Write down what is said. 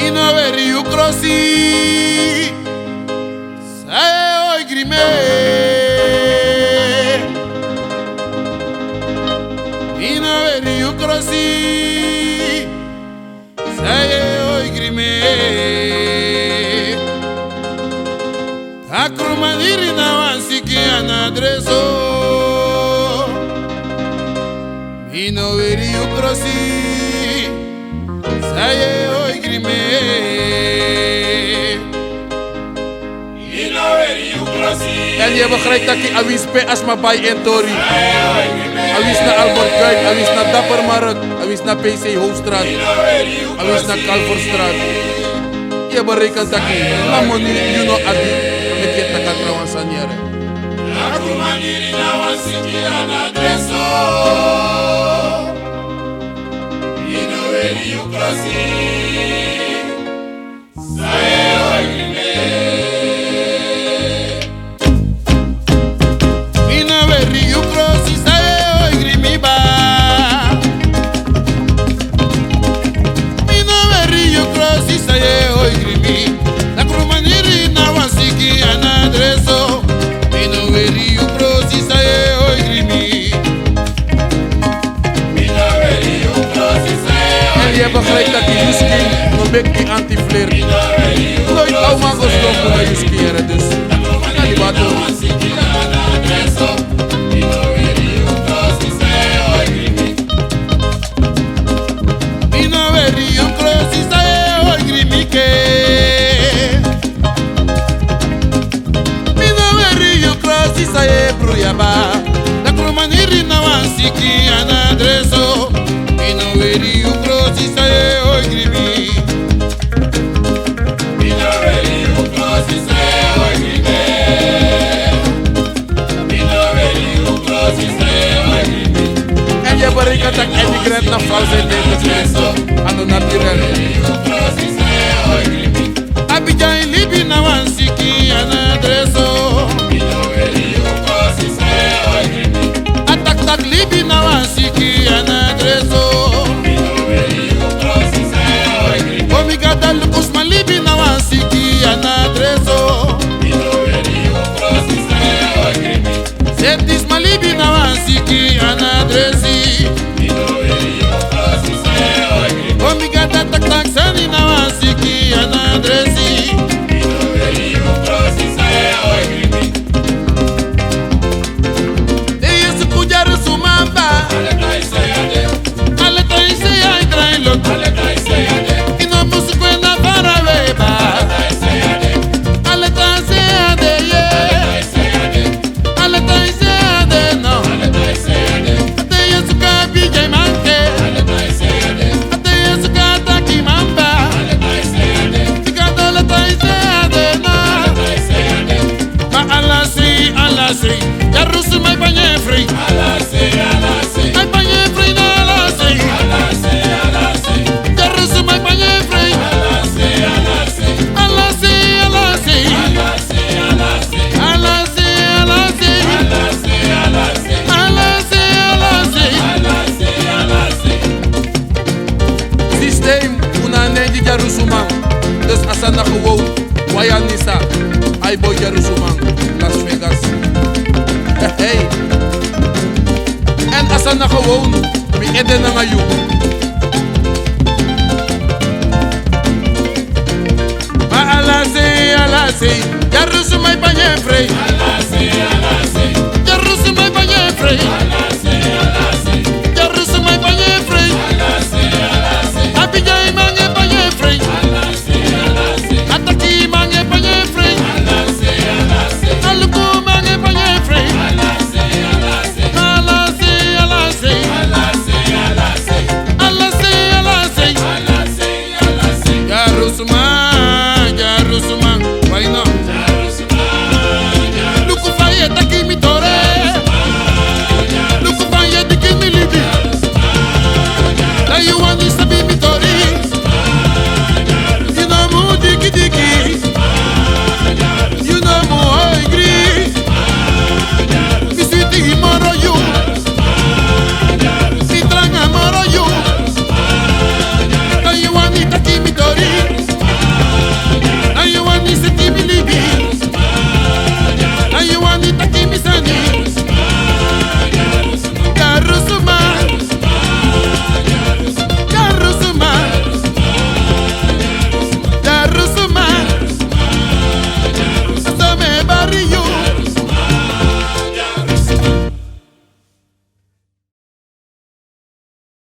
Ino veri u crossi sai oi grime Ino veri u crossi sai oi grime Akrumaniri na wansiki anadreso Ino veri u crossi sai oi grime En je begrijpt dat ik awis pe asma bij en tori. Awis na Albert Kuip, awis na Dappermarkt, awis na PC Hoofdstraat, awis na Kalverstraat. Je berekent dat ik lamoni you know abi met je takatra wansanyere. Aku mandiri na wansiki anadreso. Ino veri u crossi. Je begrijpt dat die Yuski een beetje anti-flirt. Nooit allemaal gestopt naar Yuski heren, dus ga die wat doen. Mino veri un crossi sai oi grimike. Mino veri un crossi sai bruyaba. La cromaniri na wansiki anadreso. Mino veri un crossi sai oi grimi. Mino veri un crossi sai oi grimi. Mino veri un crossi sai oi grimi. En je berekent dat emigrant na valse denken ano naturel. Abidjan libi na wansiki anadreso. Mino veri un crossi sai oi grimi. Atak libi na wansiki anadreso. Omigada lukus malibi na wansiki anadreso. Septis malibi na wansiki anadresi. Omigada tak sani na wansiki anadresi. De yesu kujaru sumamba. Ale taise ya ikrain lotu. Jarusu mai panye free. Mai panye free na alase. Jarusu mai panye free. Alase. Systeem una nengi Jarusu man. Dus asana gewoon Wayanisa. Ai boy Jarusu man. Las Vegas. Hey. En asana gewoon mi eden na ngayu. Ma alase. Jarusu mai panye free. Alase.